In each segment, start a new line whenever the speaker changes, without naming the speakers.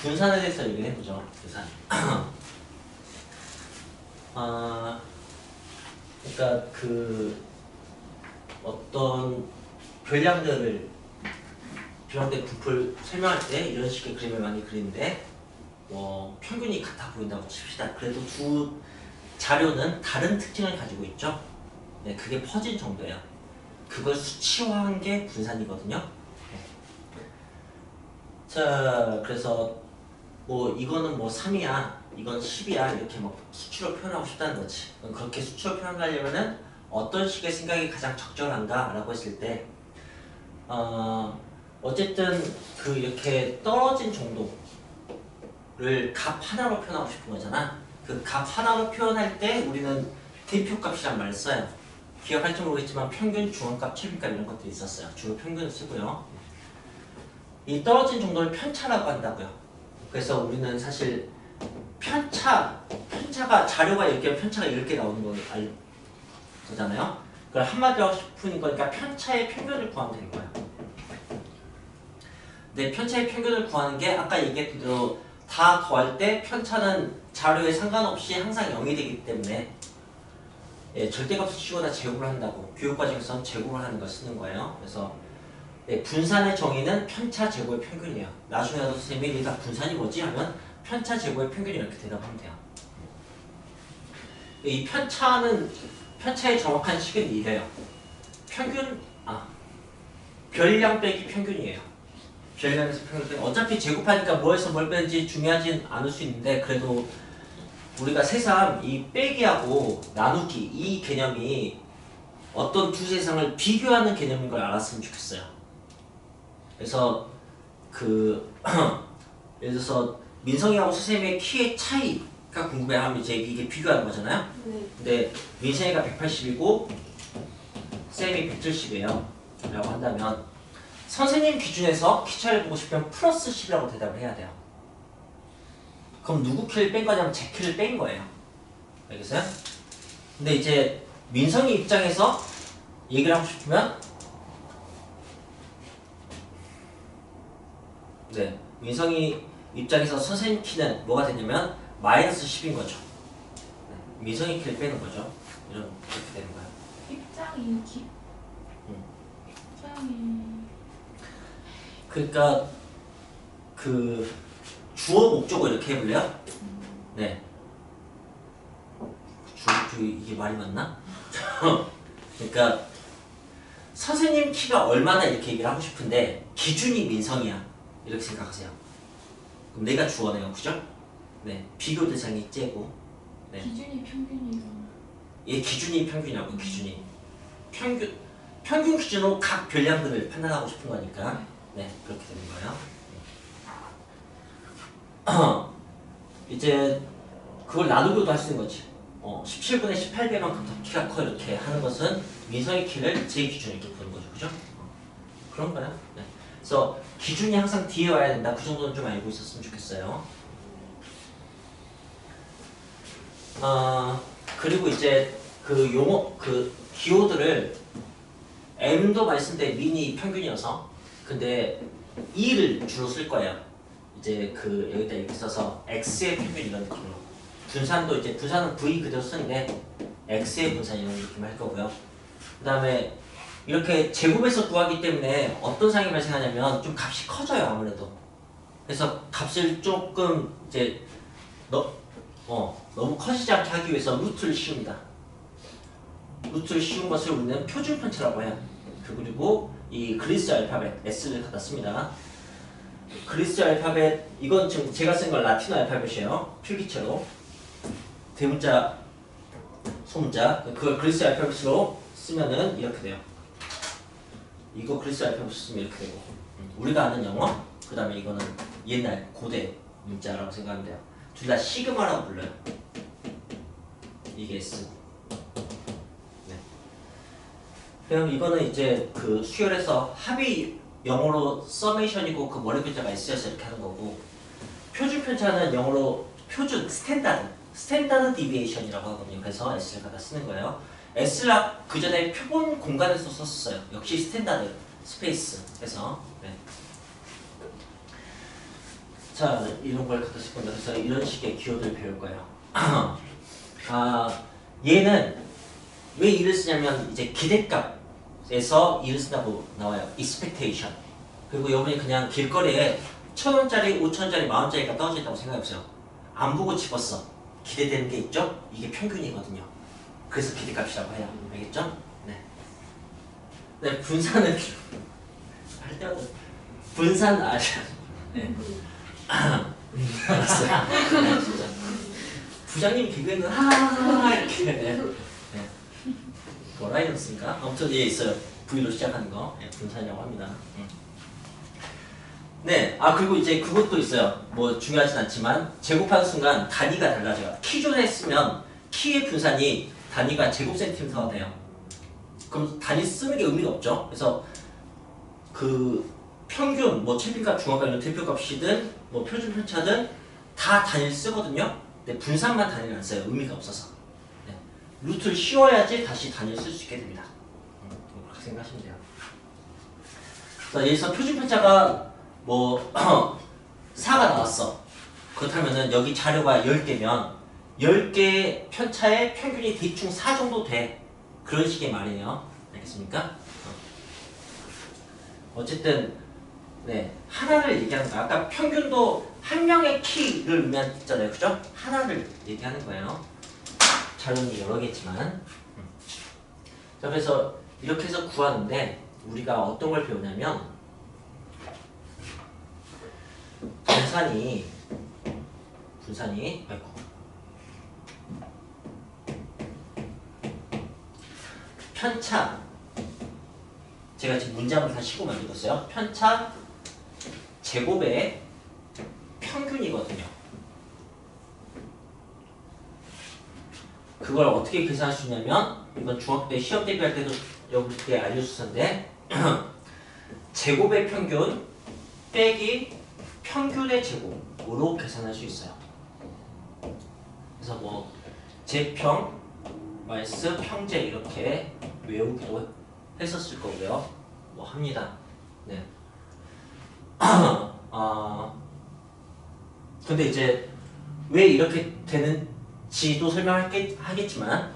분산에 대해서 얘기를 해보죠. 분산. 그러니까 그 어떤 별량들을 분포를 설명할 때 이런 식의 그림을 많이 그리는데 뭐 평균이 같아 보인다고 칩시다. 그래도 두 자료는 다른 특징을 가지고 있죠. 네, 그게 퍼진 정도예요. 그걸 수치화한 게 분산이거든요. 네. 자, 그래서 뭐 이거는 뭐 3이야, 이건 10이야 이렇게 막 수치로 표현하고 싶다는 거지. 그렇게 수치로 표현하려면은 어떤 식의 생각이 가장 적절한가 라고 했을 때 어쨌든 그 이렇게 떨어진 정도를 값 하나로 표현하고 싶은 거잖아. 그 값 하나로 표현할 때 우리는 대표값이란 말을 써요. 기억할지 모르겠지만 평균, 중앙값, 최빈값 이런 것들이 있었어요. 주로 평균을 쓰고요. 이 떨어진 정도를 편차라고 한다고요. 그래서 우리는 사실 편차가 자료가 이렇게 편차가 이렇게 나오는 걸 거잖아요. 그걸 한마디로 하고 싶은 거니까 편차의 평균을 구하면 되는 거예요. 근데 편차의 평균을 구하는 게 아까 얘기했던 대로 다 더할 때 편차는 자료에 상관없이 항상 0이 되기 때문에 절대값을 치고 다 제곱을 한다고 교육과정에서는 제곱을 하는 걸 쓰는 거예요. 그래서 분산의 정의는 편차 제곱의 평균이에요. 나중에 나도 선생님이 얘가 분산이 뭐지? 하면 편차 제곱의 평균이 이렇게 대답하면 돼요. 이 편차의 정확한 식은 이래요. 별량 빼기 평균이에요. 별량에서 평균 빼기. 어차피 제곱하니까 뭐에서 뭘 빼는지 중요하진 않을 수 있는데 그래도 우리가 새삼 이 빼기하고 나누기 이 개념이 어떤 두 세상을 비교하는 개념인 걸 알았으면 좋겠어요. 그래서 예를 들어서 민성이하고 선생님의 키의 차이가 궁금해하면 이제 이게 비교하는 거잖아요.
네.
근데 민성이가 180이고 쌤이 170이에요. 라고 한다면 선생님 기준에서 키 차이를 보고 싶으면 플러스 10이라고 대답을 해야 돼요. 그럼 누구 키를 뺀 거냐면 제 키를 뺀 거예요. 알겠어요? 근데 이제 민성이 입장에서 얘기를 하고 싶으면 민성이 입장에서 선생님 키는 뭐가 되냐면 마이너스 10인 거죠. 민성이 키를 빼는 거죠. 이렇게 되는 거예요.
입장이 키? 입장이
그러니까 그 주어 목적어 이렇게 해볼래요? 네. 주어 목적어 이게 말이 맞나? 그러니까 선생님 키가 얼마나 이렇게 얘기를 하고 싶은데 기준이 민성이야 이렇게 생각하세요. 그럼 내가 주어네요, 그죠? 네. 비교 대상이 째고. 네.
기준이 평균이잖아.
얘 기준이 평균이라고 기준이 평균 기준으로 각 별량들을 판단하고 싶은 거니까 네 그렇게 되는 거예요. 이제 그걸 나누고도 할 수 있는 거지. 17분의 18배만큼 더 키가 커 이렇게 하는 것은 민성의 키를 제 기준으로 이렇게 보는 거죠, 그죠? 그런 거야. 네. 그래서 기준이 항상 뒤에 와야 된다. 그 정도는 좀 알고 있었으면 좋겠어요. 그리고 이제 그 용어 그 기호들을 M도 말씀대 민이 평균이어서 근데 E를 주로 쓸 거예요. 이제 그 여기다 이렇게 써서 X의 평균 이런 느낌으로 분산도 이제 분산은 V 그대로 쓰는데 X의 분산 이런 느낌 할 거고요. 그 다음에 이렇게 제곱에서 구하기 때문에 어떤 상황이 발생하냐면 좀 값이 커져요 아무래도. 그래서 값을 조금 이제 너무 커지지 않게 하기 위해서 루트를 씌웁니다. 루트를 씌운 것을 우리는 표준 편차라고 해요. 그리고 이 그리스 알파벳 S를 갖다 씁니다. 그리스 알파벳 이건 지금 제가 쓴 건 라틴어 알파벳이에요. 필기체로 대문자 소문자 그걸 그리스 알파벳으로 쓰면은 이렇게 돼요. 이거 그리스 알파벳으로 쓰면 이렇게 되고 우리가 아는 영어 그 다음에 이거는 옛날 고대 문자라고 생각하면 돼요. 둘 다 시그마라고 불러요. 이게 S. 네. 그럼 이거는 이제 그 수열에서 합이 영어로 서메이션이고 그 머리 글자가 S여서 이렇게 하는 거고 표준 편차는 영어로 표준 스탠다드 디비에이션이라고 하거든요. 그래서 S를 갖다 쓰는 거예요. S를 그 전에 표본 공간에서 썼어요. 역시 스탠다드 스페이스 해서. 네. 자, 이런 걸 갖다 쓸 건데 그래서 이런 식의 기호들 배울 거예요. 얘는 왜 이를 쓰냐면 이제 기대값에서 이를 쓴다고 나와요. expectation. 그리고 여러분이 그냥 길거리에 1,000원짜리, 5,000원짜리, 10,000원짜리가 떨어져 있다고 생각해보세요. 안 보고 집었어. 기대되는 게 있죠? 이게 평균이거든요. 그래서 기대값이라고 해요. 알겠죠? 네. 네, 분산은 할 때마다 분산 네. 알았어요. 네, 진짜. 부장님 개그에는 이렇게 네. 뭐라 이랬습니까? 아무튼 예 있어요. V로 시작하는 거 분산이라고 합니다. 네, 그리고 이제 그것도 있어요. 뭐 중요하진 않지만 제곱하는 순간 단위가 달라져요. 키존에 했으면 키의 분산이 단위가 제곱 센티미터가 돼요. 그럼 단위 쓰는 게 의미가 없죠. 그래서 그 평균, 뭐 최빈값, 중앙값, 대표값이든 뭐 표준 편차든 다 단위를 쓰거든요. 근데 분산만 단위를 안 써요. 의미가 없어서. 네. 루트를 씌워야지 다시 단위를 쓸 수 있게 됩니다. 그렇게 생각하시면 돼요. 그래서 여기서 표준 편차가 뭐 4가 나왔어. 그렇다면은 여기 자료가 10개면 10개 편차의 평균이 대충 4 정도 돼. 그런 식의 말이에요. 알겠습니까? 어쨌든 네 하나를 얘기하는 거야. 아까 평균도 한 명의 키를 의미했잖아요. 그죠? 하나를 얘기하는 거예요. 자료는 여러 개지만 자 그래서 이렇게 해서 구하는데 우리가 어떤 걸 배우냐면 분산이 아이고 편차 제가 지금 문장을 다 시고 만들었어요. 편차 제곱의 평균이거든요. 그걸 어떻게 계산할 수 있냐면 이건 중학교 때 시험 대비할 때도 여러분께 알려줬었는데 제곱의 평균 빼기 평균의 제곱으로 계산할 수 있어요. 그래서 뭐 제평 마이너스 평제 이렇게 외우기도 했었을 거고요. 뭐 합니다. 네. 근데 이제 왜 이렇게 되는지도 설명하겠지만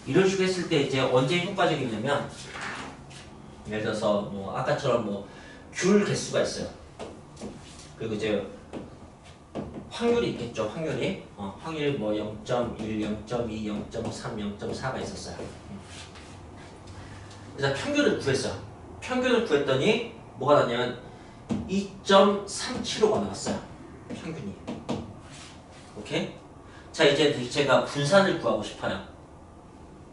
이런 식으로 했을 때 이제 언제 효과적이냐면 예를 들어서 뭐 아까처럼 뭐 귤 개수가 있어요. 그리고 이제 확률이 있겠죠. 확률이 확률이 뭐 0.1, 0.2, 0.3, 0.4가 있었어요. 그래서 평균을 구했어요. 평균을 구했더니 뭐가 나왔냐면 2.375가 나왔어요. 평균이. 오케이? 자 이제 제가 분산을 구하고 싶어요.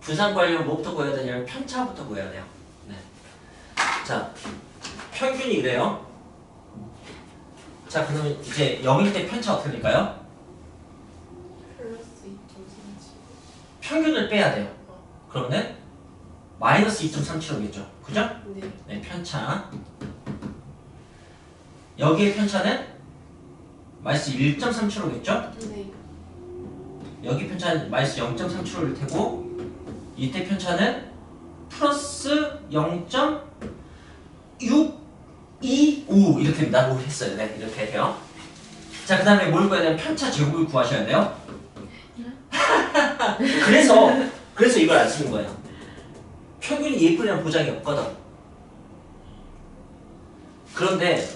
분산 구하려면 뭐부터 구해야 되냐면 편차부터 구해야 돼요. 네. 자 평균이 이래요. 자 그러면 이제 0일 때 편차 어떻게 될까요?
플러스 2.37.
평균을 빼야 돼요. 그러면 마이너스 2.375겠죠. 그죠?
네.
네, 편차. 여기의 편차는 마이너스 1.375겠죠?
네.
여기 편차는 마이너스 0.375일 테고 이때 편차는 플러스 0.625 이렇게 된다고 했어요. 네, 이렇게 돼요. 자, 그 다음에 뭘 구해야 되면 편차 제곱을 구하셔야 돼요. 그래서 이걸 안 쓰는 거예요. 평균이 예쁘려는 보장이 없거든. 그런데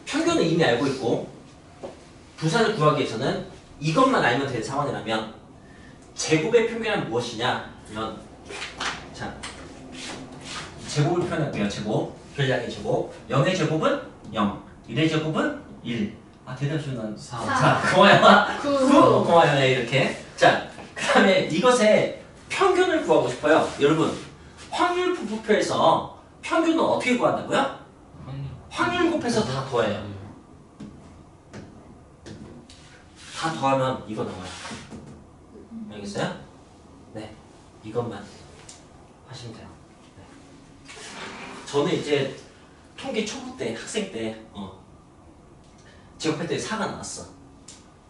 평균은 이미 알고 있고 분산을 구하기 위해서는 이것만 알면 되는 상황이라면 제곱의 평균은 무엇이냐면 자 제곱을 표현할게요. 제곱 별량의 제곱 0의 제곱은 0 1의 제곱은 1 대답수는 4 고마워요. 9 고마워요. 네, 이렇게 자 그 다음에 이것의 평균을 구하고 싶어요. 여러분 확률 분포표에서 평균은 어떻게 구한다고요? 확률 곱해서 다 더해요. 다 더하면 이거 나와요. 알겠어요? 네, 이것만 하시면 돼요. 네. 저는 이제 통계 초보 때 학생 때 제곱할 때 4가 나왔어.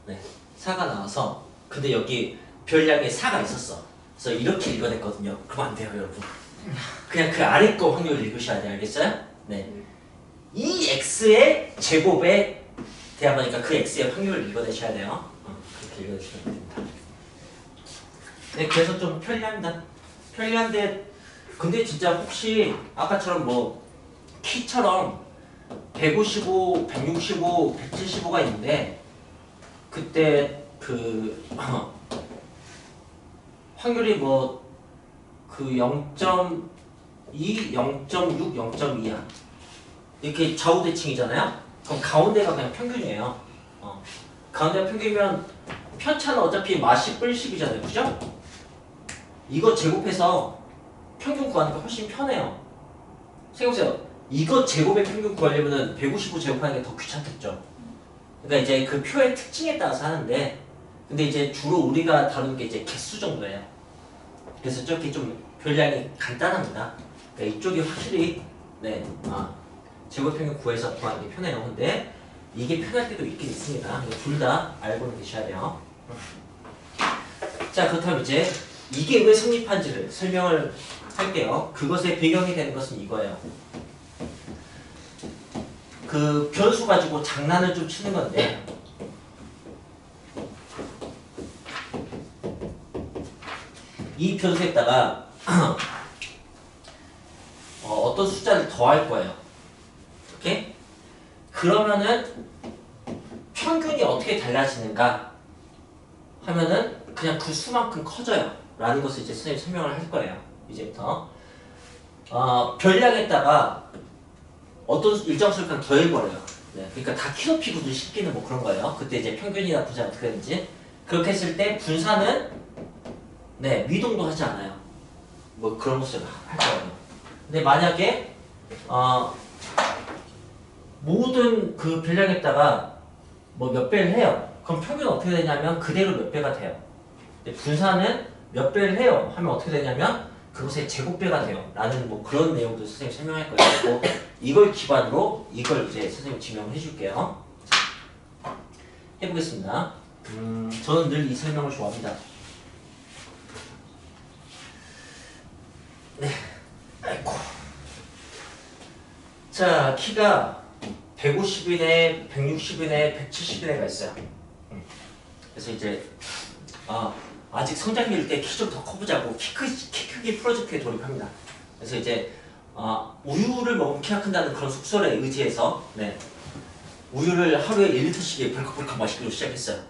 네, 4가 나와서 근데 여기 별량에 4가 있었어. 그래서 이렇게 읽어냈거든요. 그럼 안 돼요, 여러분. 그냥 그 아래 거 확률을 읽으셔야 돼요. 알겠어요? 네. 이 x의 제곱의 되다 보니까 그 x의 확률을 읽어내셔야 돼요. 그렇게 읽어내시면 됩니다. 네, 그래서 좀 편리합니다. 편리한데 근데 진짜 혹시 아까처럼 뭐 키처럼 155, 165, 175가 있는데 그때 그 확률이 뭐 그 0.2, 0.6, 0.2야. 이렇게 좌우대칭이잖아요. 그럼 가운데가 그냥 평균이에요. 가운데가 평균이면 편차는 어차피 마시 뿔식이잖아요. 그죠? 이거 제곱해서 평균 구하는 게 훨씬 편해요. 생각해보세요. 이거 제곱의 평균 구하려면은 155 제곱하는 게 더 귀찮겠죠. 그러니까 이제 그 표의 특징에 따라서 하는데, 근데 이제 주로 우리가 다루는 게 이제 개수 정도예요. 그래서 저렇게 좀 별량이 간단합니다. 그러니까 이쪽이 확실히 제곱 평균 구해서 구하는 게 편해요. 근데 이게 편할 때도 있긴 있습니다. 둘 다 알고는 계셔야 돼요. 자, 그렇다면 이제 이게 왜 성립한지를 설명을 할게요. 그것의 배경이 되는 것은 이거예요. 그 변수 가지고 장난을 좀 치는 건데 이 변수에다가 어떤 숫자를 더할 거예요. 오케이? 그러면은 평균이 어떻게 달라지는가 하면은 그냥 그 수만큼 커져요. 라는 것을 이제 선생님이 설명을 할 거예요. 이제부터. 별량에다가 어떤 일정 수를 더해버려요. 네, 그러니까 다 키높이 구두 시키는 뭐 그런 거예요. 그때 이제 평균이나 분산 어떻게 되는지. 그렇게 했을 때 분산은 위동도 하지 않아요. 뭐 그런 것을 할 거예요. 근데 만약에 모든 그 별량에다가 뭐 몇 배를 해요. 그럼 평균은 어떻게 되냐면 그대로 몇 배가 돼요. 근데 분산은 몇 배를 해요. 하면 어떻게 되냐면 그것의 제곱배가 돼요. 라는 뭐 그런 내용도 선생님이 설명할 거예요. 이걸 기반으로 이걸 이제 선생님이 증명해 줄게요. 해보겠습니다. 저는 늘 이 설명을 좋아합니다. 네. 아이고. 자, 키가 150인에 160인에 170인에가 있어요. 그래서 이제 아직 성장기일 때 키 좀 더 커보자고 키 크기 프로젝트에 돌입합니다. 그래서 이제 우유를 먹으면 키가 큰다는 그런 속설에 의지해서 우유를 하루에 1리터씩 벌컥벌컥 마시기로 시작했어요.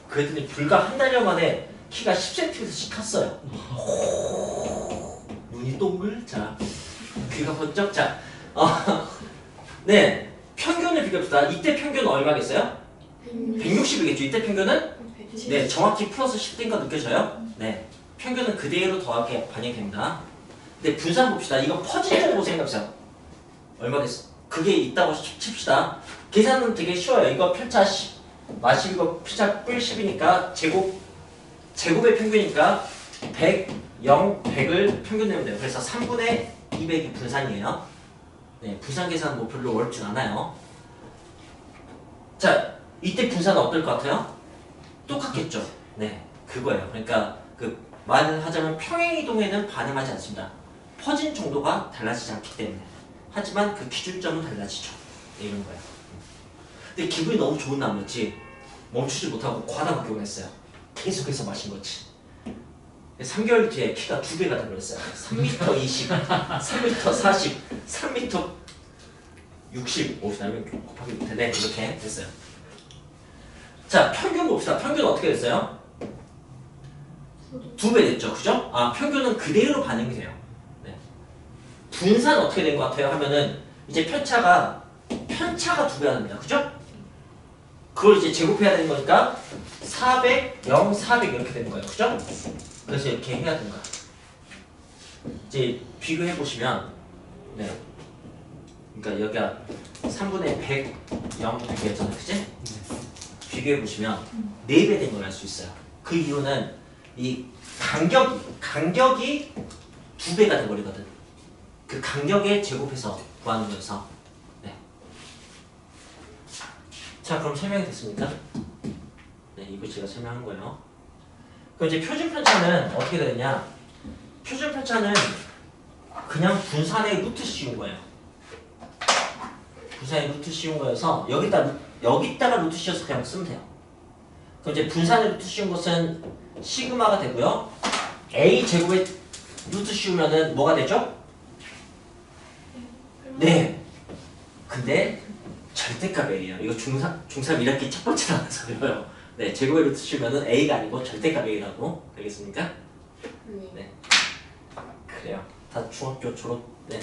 그랬더니 불과 한 달여 만에 키가 10cm씩 컸어요. 눈이 동글, 자, 귀가 번쩍, 자, 평균을 비교합시다. 이때 평균은 얼마겠어요? 160이겠죠. 이때 평균은 정확히 플러스 10대인 거 느껴져요? 평균은 그대로 더하게 반영이 됩니다. 근데 분산 봅시다. 이거 퍼진 정도 생각해보세요. 얼마 됐어? 그게 있다고 칩시다. 계산은 되게 쉬워요. 이거 편차 10, 마시 이거 편차 뿔 10이니까 제곱의 평균이니까 100, 0, 100을 평균 내면 돼요. 그래서 3분의 200이 분산이에요. 분산 계산 뭐 별로 어렵진 않아요. 자, 이때 분산은 어떨 것 같아요? 똑같겠죠. 그거예요. 그러니까 말을 하자면 평행이동에는 반응하지 않습니다. 퍼진 정도가 달라지지 않기 때문에. 하지만 그 기준점은 달라지죠. 이런 거예요. 근데 기분이 너무 좋은 나머지 멈추지 못하고 과다하게 원했어요. 계속해서 마신 거지. 3개월 뒤에 키가 2배가 되버렸어요. 3m 20, 3m 40, 3m 60. 오, 나면 곱하기 못해. 이렇게 됐어요. 자, 평균 봅시다. 평균 어떻게 됐어요? 2배 됐죠. 그죠? 평균은 그대로 반영이 돼요. 분산 어떻게 된 것 같아요? 하면은 이제 편차가 2배가 됩니다. 그죠? 그걸 이제 제곱해야 되는 거니까 400, 0, 400 이렇게 되는 거예요. 그죠? 그래서 이렇게 해야 되는 거야. 이제 비교해 보시면 그러니까 여기가 3분의 100, 0, 100이었잖아요. 그치? 비교해 보시면 4배 된 걸 알 수 있어요. 그 이유는 이 간격이 2배가 돼버리거든. 그 간격에 제곱해서 구하는 거여서. 자, 그럼 설명이 됐습니까? 이거 제가 설명한 거예요. 그럼 이제 표준 편차는 어떻게 되느냐? 표준 편차는 그냥 분산의 루트 씌운 거예요. 분산의 루트 씌운 거여서 여기다 여기다가 루트 씌워서 그냥 쓰면 돼요. 그럼 이제 분산의 루트 씌운 것은 시그마가 되고요. A 제곱에 루트 씌우면은 뭐가 되죠? 네. 근데 절대값이에요. 이거 중3 1학기 첫 번째 나와서 배워요. 네, 제곱에 루트 씌우면은 A가 아니고 절대값이라고. 알겠습니까? 네. 그래요. 다 중학교 졸업. 네.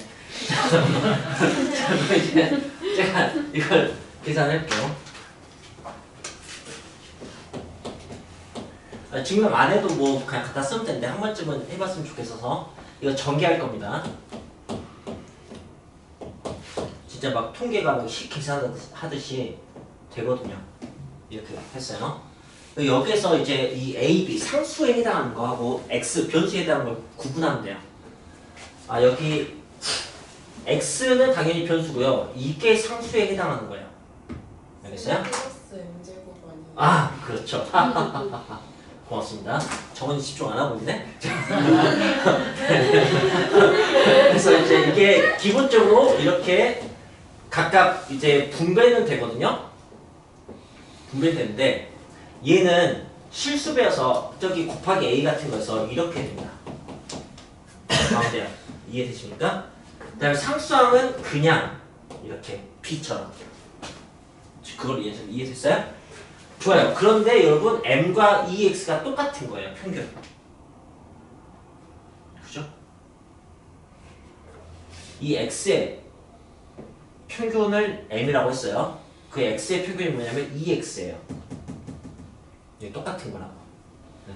자, 그럼 이제 제가 이걸 계산할게요. 지금 안 해도 뭐 그냥 갖다 쓰면 되는데 한 번쯤은 해봤으면 좋겠어서 이거 전개할 겁니다. 진짜 막 통계가 막 계산하듯이 되거든요. 이렇게 했어요. 여기에서 이제 이 A, B 상수에 해당하는 거하고 X 변수에 해당하는 걸 구분하면 돼요. 여기 X는 당연히 변수고요. 이게 상수에 해당하는 거예요. 알겠어요?
플러스 m제곱 아니에요?
그렇죠. 고맙습니다. 정원이 집중 안 하고 있네. 그래서 이제 이게 기본적으로 이렇게 각각 이제 분배는 되거든요. 분배되는데 얘는 실수배여서 저기 곱하기 A 같은 거에서 이렇게 됩니다. 가운데요. 이해되십니까? 그 다음에 상수항은 그냥 이렇게 B처럼. 그걸 이해됐어요? 좋아요. 그런데 여러분 M과 EX가 똑같은 거예요. 평균. 그죠? 이 X의 평균을 M이라고 했어요. 그 X의 평균이 뭐냐면 EX예요. 이게 똑같은 거라고. 네.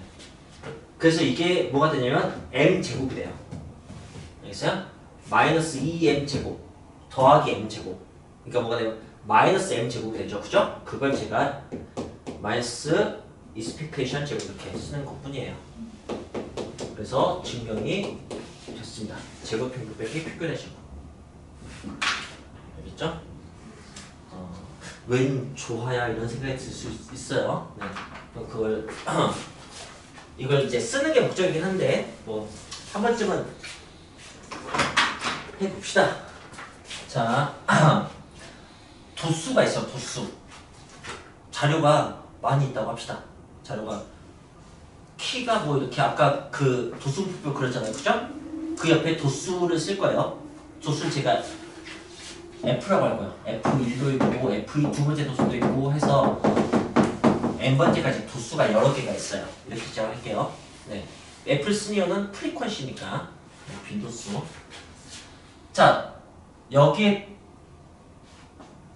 그래서 이게 뭐가 되냐면 M제곱이 돼요. 알겠어요? 마이너스 2M제곱 더하기 M제곱. 그러니까 뭐가 돼요? 마이너스 M제곱이 되죠. 그죠? 그걸 제가 마이너스 익스펙테이션 제곱 이렇게 쓰는 것 뿐이에요. 그래서 증명이 됐습니다. 제곱 평균 빼기 평균의 제곱. 알겠죠? 웬 좋아야 이런 생각이 들 수 있어요. 네. 그럼 그걸 이걸 이제 쓰는 게 목적이긴 한데 뭐 한 번쯤은 해봅시다. 자, 도수가 있어. 도수. 자료가 많이 있다고 합시다. 자료가 키가 뭐 이렇게 아까 그 도수표 그렸잖아요. 그죠? 그 옆에 도수를 쓸 거예요. 도수를 제가 F라고 할 거예요. F1도 있고 F2 두 번째 도수도 있고 해서 N번째까지 도수가 여러 개가 있어요. 이렇게 시작할게요. 네. F를 쓴 이유는 프리퀀시니까 빈도수. 자, 여기에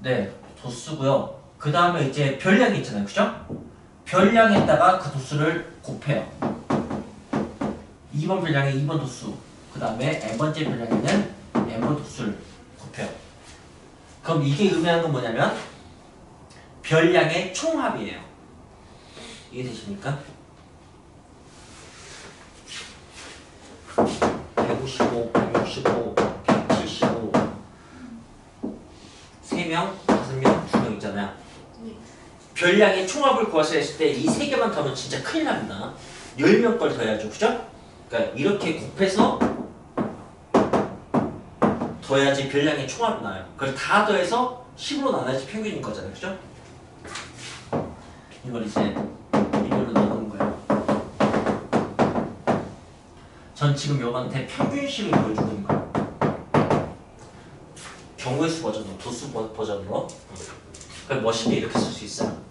네, 도수고요. 그 다음에 이제 별량이 있잖아요. 그죠? 별량에다가 그 도수를 곱해요. 2번 별량에 2번 도수. 그 다음에 N번째 별량에는 N번 도수를 곱해요. 그럼 이게 의미하는 건 뭐냐면 별량의 총합이에요. 이해되십니까? 155, 165, 175 3명, 5명, 2명 있잖아요. 별량의 총합을 구하셔야 했을 때 이 3개만 더하면 진짜 큰일 납니다. 10명 걸 더해야죠. 그죠? 그러니까 이렇게 곱해서 더해야지 별량의 총합이 나와요. 그걸 다 더해서 10으로 나눠야지 평균인 거잖아요. 그죠? 이걸 이제 이걸로 넣는 거예요. 전 지금 여러분한테 평균식을 보여주는 거예요. 경우의 수 버전으로, 도수 버전으로. 그걸 멋있게 이렇게 쓸 수 있어요.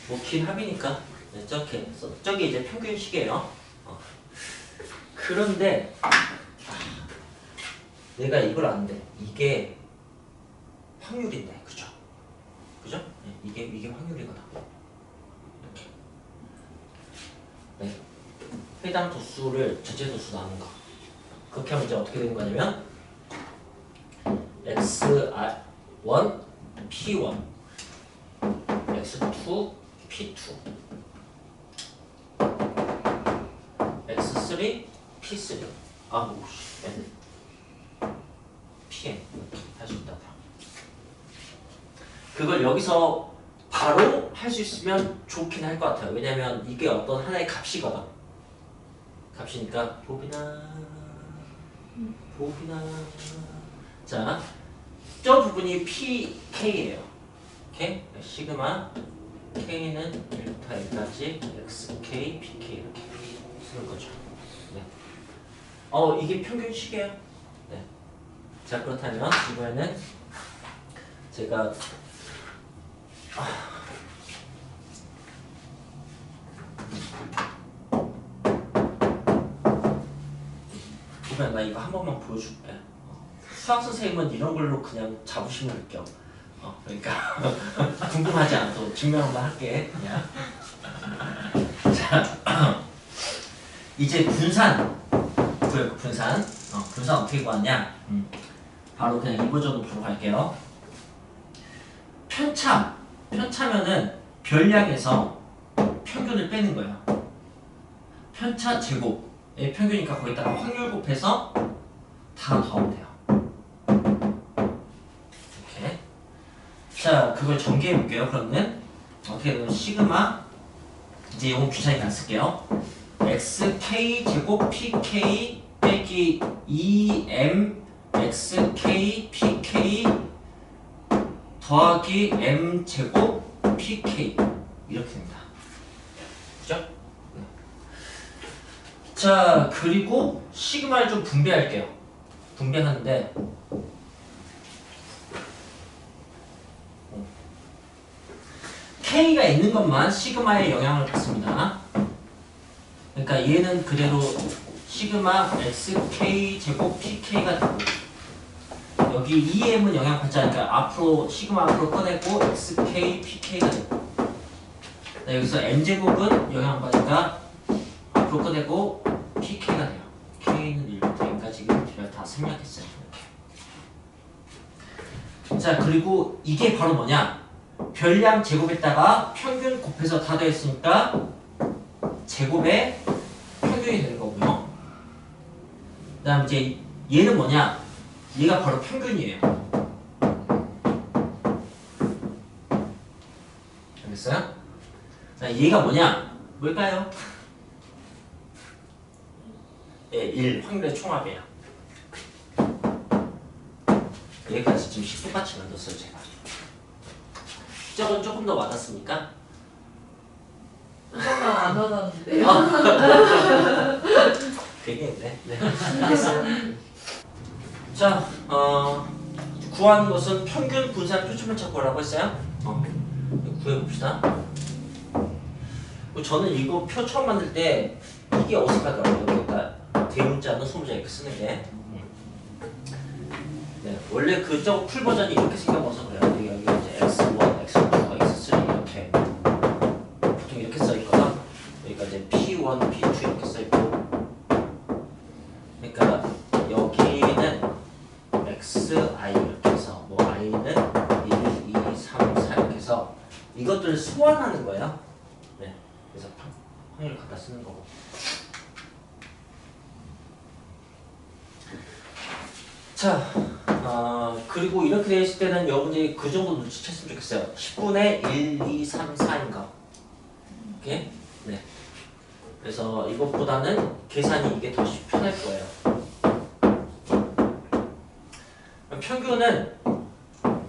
뭐 긴 합이니까 네, 저기 이제 평균식이에요. 그런데 내가 이걸 아는데 이게 확률인데, 그죠? 그죠? 네, 이게 확률이거든. 이렇게. 네. 해당 도수를 전체 도수 나눈 거. 그렇게 하면 이제 어떻게 되는 거냐면 x1 p1 x2 p2 x3 p3 n pn 이렇게 할 수 있다고요. 그걸 여기서 바로 할 수 있으면 좋긴 할 것 같아요. 왜냐면 이게 어떤 하나의 값이거든. 값이니까 보비나 자, 저 부분이 PK예요. 오케이? 시그마 K는 1부터 L까지 XK, PK 이렇게 쓰는 거죠. 네. 이게 평균식이에요. 네. 자, 그렇다면 이번에는 제가 이번에 나 이거 한 번만 보여줄게. 수학 선생님은 이런 걸로 그냥 자부심을 느껴. 그러니까 궁금하지 않아도 증명 한번 할게. 그냥. 자, 이제 분산 구해요. 분산. 분산 어떻게 구하냐? 바로 그냥 이 버전으로 바로 갈게요. 편차면은 별량에서 평균을 빼는 거예요. 편차 제곱의 평균이니까 거기다가 확률 곱해서 다 더하면 돼요. 이렇게. 자, 그걸 전개해 볼게요. 그러면 어떻게 되면 시그마 이제 이건 귀찮으니까 안 쓸게요. xk 제곱 pk 빼기 2m xk pk 더하기 m 제곱 pk 이렇게 됩니다. 그죠? 네. 자, 그리고 시그마를 좀 분배할게요. 분배하는데 K가 있는 것만 시그마에 영향을 받습니다. 그러니까 얘는 그대로 시그마 xk 제곱 pk가 되고 여기 2m은 영향 받지 않으니까 앞으로 시그마 앞으로 꺼내고 xk pk가 되고 여기서 m제곱은 영향 받으니까 앞으로 꺼내고 pk가 돼요. k는 1부터 m까지 제가 다 생략했어요. 이렇게. 자, 그리고 이게 바로 뭐냐? 별량 제곱에다가 평균 곱해서 다 더했으니까 제곱의 평균이 되는 거고요. 그 다음 이제 얘는 뭐냐? 얘가 바로 평균이에요. 알겠어요? 자, 얘가 뭐냐? 뭘까요? 예, 1 확률의 총합이에요. 여기까지 지금 식 똑같이 만들었어요, 제가. 저건 조금 더 와닿습니까?
조금 안 와닿는데.
되겠네. 네. 알겠어요. 자, 구하는 것은 평균 분산 표준편차 구하라고 했어요. 구해봅시다. 저는 이거 표 처음 만들 때 이게 어색하더라고요. 여기다 대문자는 소문자 이렇게 쓰는 게. 네, 원래 저거 풀 버전이 이렇게 생겨서 그래요. 여기 이제 x1, x2, x3 이렇게 보통 이렇게 써 있거든. 여기가 이제 p1, p2 이렇게 써 있고. 그러니까 여기는 xi 이렇게 해서 뭐 i는 1, 2, 3, 4 이렇게 해서 이것들을 소환하는 거예요. 네, 그래서 확률을 갖다 쓰는 거고. 자, 그리고 이렇게 되어 있을 때는 여러분들이 그 정도 눈치챘으면 좋겠어요. 10분의 1, 2, 3, 4인 거. 오케이? 네. 그래서 이것보다는 계산이 이게 더 편할 거예요. 평균은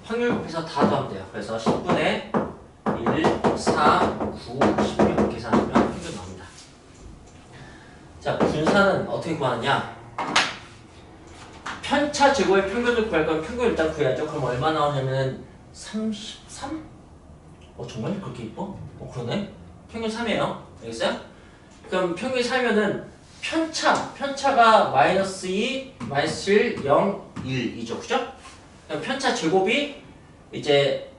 확률 곱해서 다 더하면 돼요. 그래서 10분의 1, 4, 9, 16 계산하면 평균 나옵니다. 자, 분산은 어떻게 구하느냐? 편차 제곱의 평균을 구할 거면 평균 일단 구해야죠. 그럼 얼마 나오냐면 33? 정말 그렇게 이뻐? 그러네. 평균 3이에요. 알겠어요? 그럼 평균 3이면은 편차가 마이너스 2, 마이너스 1, 0, 1이죠. 그죠? 그럼 편차 제곱이 이제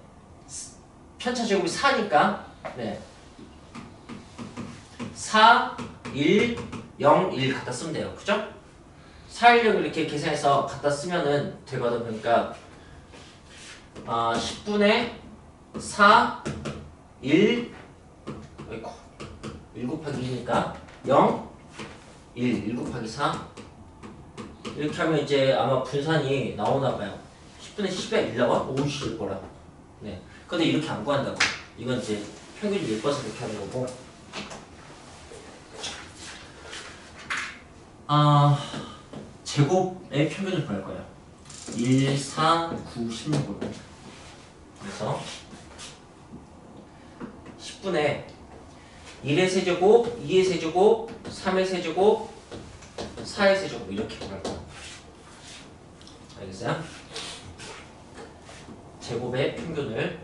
편차 제곱이 4니까 네. 4, 1, 0, 1 갖다 쓰면 돼요. 그죠? 4, 1, 0 이렇게 계산해서 갖다 쓰면은 되거든. 그러니까 10분의 4, 1, 어이쿠 1 곱하기 2니까 0, 1 곱하기 4 이렇게 하면 이제 아마 분산이 나오나봐요. 10분의 10에 1 나와? 오우씨 뭐라. 네. 근데 이렇게 안 구한다고. 이건 이제 평균이 예뻐서 그렇게 하는 거고. 제곱의 평균을 구할 거예요. 1, 4, 9, 16으로. 그래서 10분의 1의 세제곱, 2의 세제곱, 3의 세제곱, 4의 세제곱 이렇게 구할 거예요. 알겠어요? 제곱의 평균을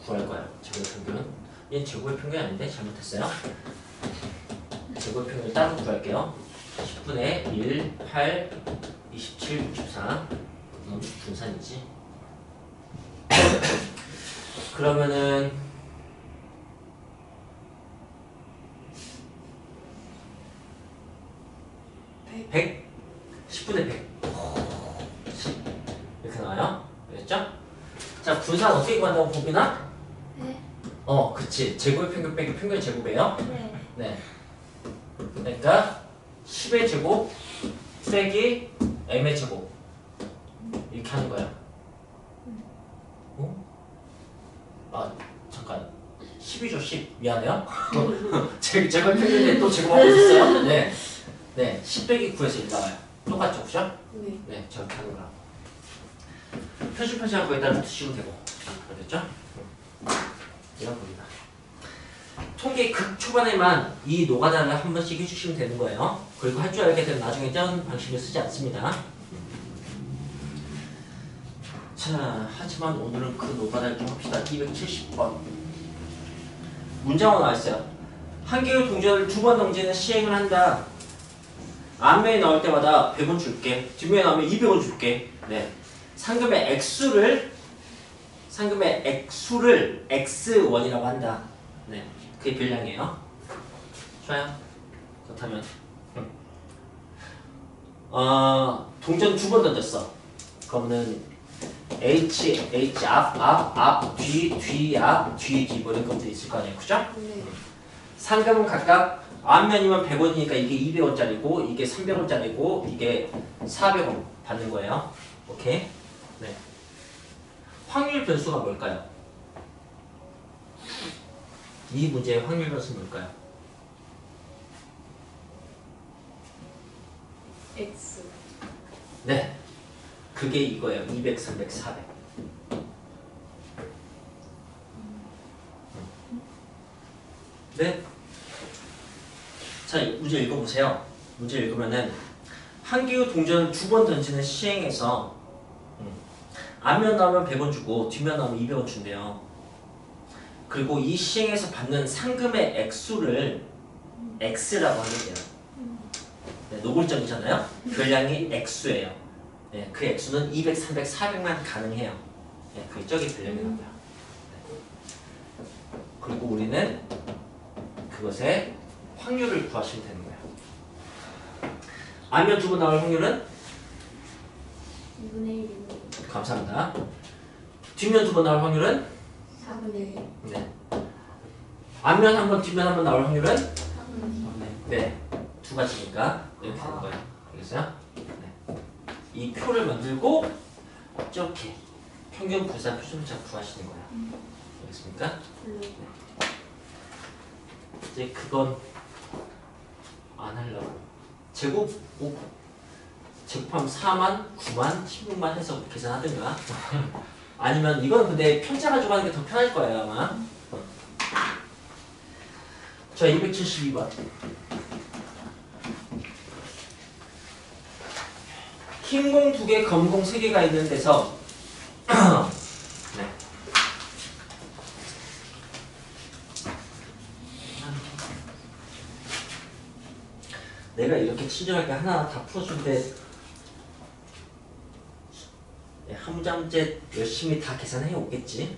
구할 거예요. 제곱의 평균. 얘는 제곱의 평균이 아닌데 잘못했어요. 제곱의 평균을 따로 구할게요. 10분의 1, 8, 27, 64. 너무 분산이지. 그러면은 100, 10분의 100. 10. 이렇게 나와요. 알겠죠? 자, 분산 어떻게 구한다고 보기나?
네.
그치. 제곱의 평균 빼기 평균의 제곱이에요.
네.
네. 그러니까 10의 제곱 빼기 m의 제곱 이렇게 하는 거야. 잠깐. 10이죠, 10. 미안해요. 제곱 평균에 또 제곱하고 있었어요. 네. 네. 10 빼기 9에서 1 나와요. 똑같죠, 그죠?
네.
네, 저렇게 하는 거라. 표시하고 거기다 루트 씌우면 되고. 그랬죠? 이런 겁니다. 통계 극 초반에만 이 노가다를 한 번씩 해주시면 되는 거예요. 그리고 할 줄 알게 되면 나중에 전 방식을 쓰지 않습니다. 자, 하지만 오늘은 그 노가다를 좀 합시다. 270번. 문장으로 나와있어요. 한 개의 동전을 2번 던지는 시행을 한다. 앞면에 나올 때마다 100원 줄게. 뒷면에 나오면 200원 줄게. 네. 상금의 액수를 X1이라고 한다. 네. 그게 별량이에요. 좋아요. 그렇다면 동전 2번 던졌어. 그러면은 H 앞, 뒤, 앞, 뒤, 뒤 뭐 이런 것들이 있을 거 아니에요. 그죠?
네.
상금은 각각 앞면이면 100원이니까 이게 200원짜리고 이게 300원짜리고 이게 400원 받는 거예요. 오케이? 네. 확률 변수가 뭘까요? 이 문제의 확률 변수는 뭘까요?
X.
네. 그게 이거예요. 200, 300, 400. 네. 자, 문제 읽어보세요. 문제 읽으면은 한 개의 동전을 2번 던지는 시행에서 앞면 나오면 100원 주고 뒷면 나오면 200원 준대요. 그리고 이 시행에서 받는 상금의 액수를 X라고 하는데요. 네, 노골적이잖아요. 별량이 X예요. 네, 그 X는 200, 300, 400만 가능해요. 네, 그게 저기 별량이라고요. 네. 그리고 우리는 그것의 확률을 구하시면 되는 거예요. 앞면 2번 나올 확률은?
2분의 1입니다.
감사합니다. 뒷면 2번 나올 확률은?
4분의 1.
네. 앞면 한 번, 뒷면 한 번 나올 확률은?
4분의 2.
네. 두 가지니까 이렇게 되는 거예요. 알겠어요? 네. 이 표를 만들고 이렇게 평균 분산 표준차 구하시는 거예요. 알겠습니까?
네.
이제 그건 안 하려고. 제곱하면 4만, 9만, 16만 해서 계산하든가. 아니면 이건 근데 편차 가지고 하는 게 더 편할 거예요 아마. 자, 272번. 흰 공 2개, 검은 공 3개가 있는 데서 네. 내가 이렇게 친절하게 하나 다 풀어준데 한 문장째 열심히 다 계산해 오겠지.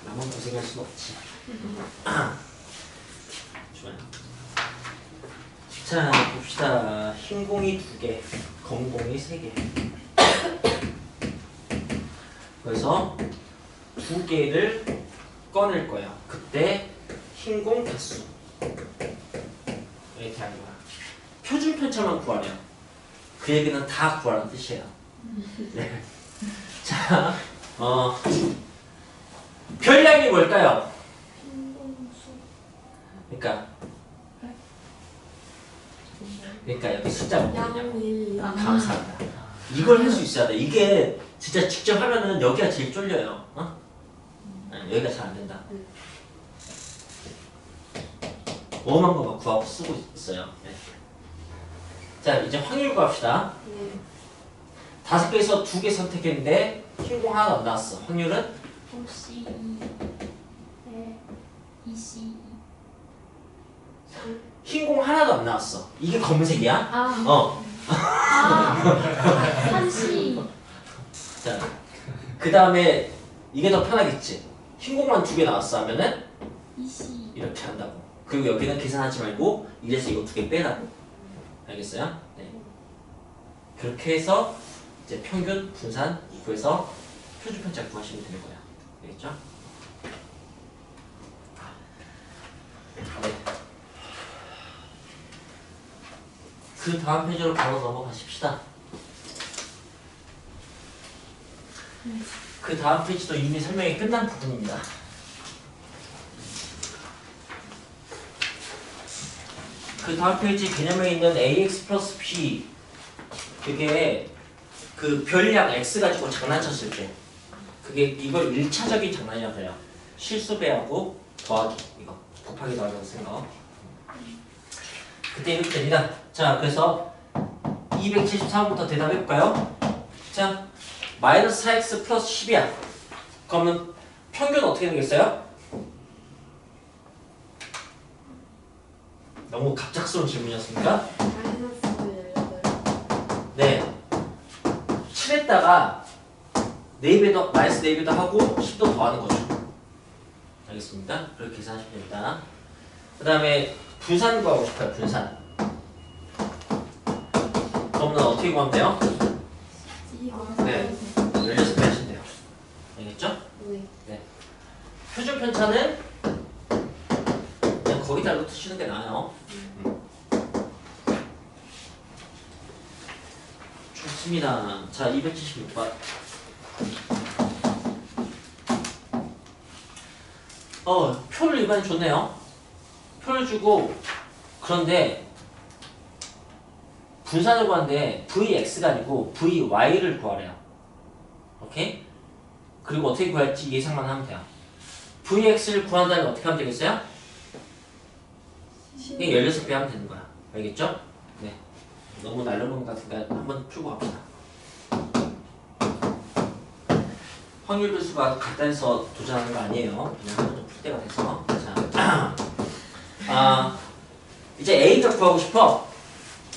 나만 고생할 순 없지. 좋아요. 자, 봅시다. 흰 공이 2개, 검은 공이 3개. 그래서 2개를 꺼낼 거야. 그때 흰 공 개수 이렇게 하는 거야. 표준 편차만 구하래요. 그 얘기는 다 구하라는 뜻이에요. 네. 자, 별량이 뭘까요?
빈동수.
그러니까 여기 숫자가 뭐냐고.
양밀.
감사합니다. 이걸 할 수 있어야 돼. 이게 진짜 직접 하면은 여기가 제일 쫄려요. 여기가 잘 안 된다. 오만 거만 구하고 쓰고 있어요. 네. 자, 이제 확률 구합시다.
네.
5개에서 2개 선택했는데 흰공 하나도 안 나왔어. 확률은?
OC2. 네. EC2.
흰공 하나도 안 나왔어. 이게 검은색이야?
아. 3C.
자, 그 다음에 이게 더 편하겠지. 흰공만 2개 나왔어 하면은
EC.
이렇게 한다고. 그리고 여기는 계산하지 말고 이래서 이거 2개 빼라고. 알겠어요? 네. 그렇게 해서 이제 평균, 분산 구해서 표준편차 구하시면 되는 거야. 알겠죠? 네. 그 다음 페이지로 바로 넘어가십시다. 그 다음 페이지도 이미 설명이 끝난 부분입니다. 그 다음 페이지 개념에 있는 ax 플러스 b 그게 그 별량 x 가지고 장난쳤을 때 그게 이걸 1차적인 장난이라고 해요. 실수 배하고 더하기 이거 곱하기 더하기 생각. 그때 이렇게 됩니다. 자, 그래서 273부터 대답해볼까요? 자, 마이너스 4x 플러스 10이야. 그러면 평균 어떻게 되겠어요? 너무 갑작스러운 질문이었습니까?
마이너스 18.
네. 7에다가 4배도, 마이너스 4배도 하고 10도 더하는 거죠. 알겠습니까? 그렇게 계산하시면 됩니다. 그 다음에 분산 구하고 싶어요. 분산. 그러면 어떻게 구하면 돼요? 네. 16배 하시면 돼요. 알겠죠?
네.
표준 편차는 그냥 거기다 루트 치는 게 나아요. 좋습니다. 자, 276번. 표를 이번엔 줬네요. 표를 주고 그런데 분산을 구하는데 vx가 아니고 vy를 구하래요. 오케이? 그리고 어떻게 구할지 예상만 하면 돼요. vx를 구한다면 어떻게 하면 되겠어요? 이게 16배 하면 되는 거야. 알겠죠? 네. 너무 날려먹는 것 같으니까 한번 풀고 갑시다. 확률 배수가 간단해서 도전하는 거 아니에요. 그냥 한번 좀 풀 때가 돼서. 자, 이제 A가 구하고 싶어.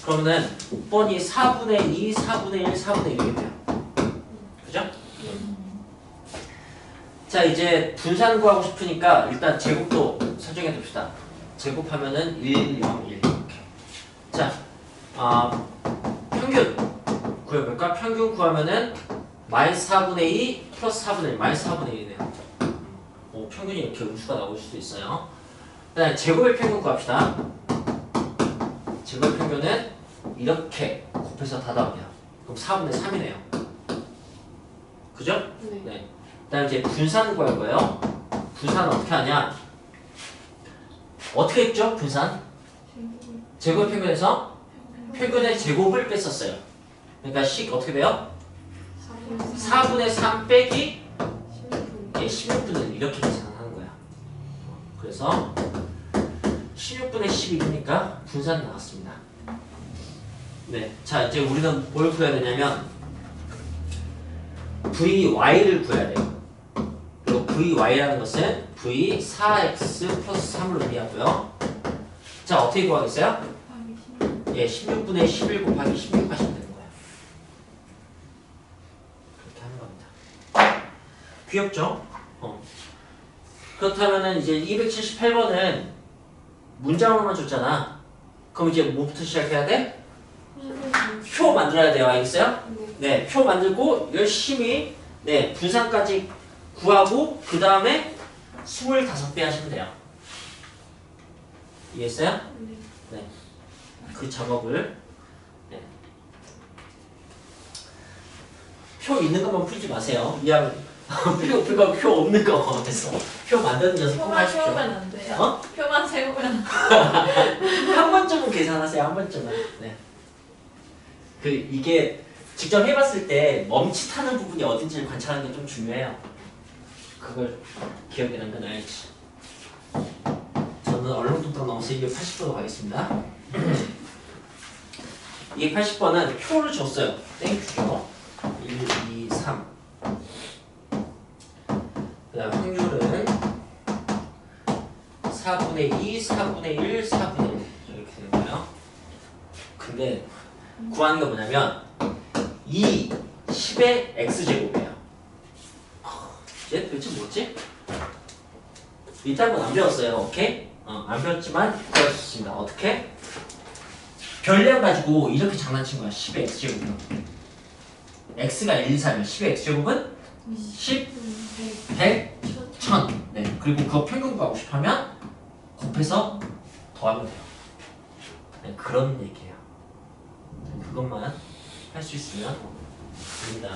그러면은 뻔히 4분의 2, 4분의 1, 4분의 1 이렇게 돼요. 그죠? 자, 이제 분산 구하고 싶으니까 일단 제곱도 설정해 둡시다. 제곱하면은 1, 0, 1 이렇게. 자, 평균 구해볼까? 평균 구하면은 마이너스 4분의 2 플러스 4분의 1 마이너스 4분의 1이네요. 평균이 이렇게 음수가 나올 수도 있어요. 그 다음에 제곱의 평균 구합시다. 제곱의 평균은 이렇게 곱해서 다 더하게요. 그럼 4분의 3이네요. 그죠? 네. 그 다음에 이제 분산 구할 거예요. 분산은 어떻게 하냐? 어떻게 했죠? 분산? 제곱의 평균에서 평균의 제곱을 뺐었어요. 그러니까 식 어떻게 돼요? 4분의 3 빼기 16분의 1 이렇게 계산하는 거야. 그래서 16분의 11이니까 분산 나왔습니다. 네, 자 이제 우리는 뭘 구해야 되냐면 vy를 구해야 돼요. 그리고 vy라는 것은 v 4x 플러스 3을 의미하고요. 자 어떻게 구하겠어요? 예, 16분의 11 곱하기 16 하시면 되는 거예요. 그렇게 하는 겁니다. 귀엽죠? 그렇다면은 이제 278번은 문장으로만 줬잖아. 그럼 이제 뭐부터 시작해야 돼? 표 만들어야 돼요. 알겠어요? 네, 표 만들고 열심히 네, 분산까지 구하고 그 다음에 25배 하시면 돼요. 이해했어요? 네. 그 작업을 네. 표 있는 것만 풀지 마세요. 표 없는 거 그래서 표 만드는 연습 꼭
표만
하십시오.
세우면 안 돼요.
어?
표만 세우면.
한 번쯤은 계산하세요. 한 번쯤은. 네. 그 이게 직접 해봤을 때 멈칫하는 부분이 어딘지를 관찰하는 게 좀 중요해요. 그걸 기억에 남겨놔야지. 저는 얼렁뚱땅 넘어서 280번으로 가겠습니다. 280번은 표를 줬어요. 땡큐죠. 1, 2, 3. 그 다음 확률은 4분의 2, 4분의 1, 4분의 1 이렇게 되는 거예요. 근데 구하는 게 뭐냐면 2, 10의 x제곱이에요. 얘 도대체 뭐지? 이딴 건 안 배웠어요. 오케이? 안 배웠지만 배울 수 있습니다. 어떻게? 별량 가지고 이렇게 장난친 거야. 10의 x제곱은 x가 1, 2, 3이면 10의 x제곱은 10, 100, 1000. 네. 그리고 그거 평균 구하고 싶으면 곱해서 더하면 돼요. 네, 그런 얘기예요. 그것만 할 수 있으면 됩니다.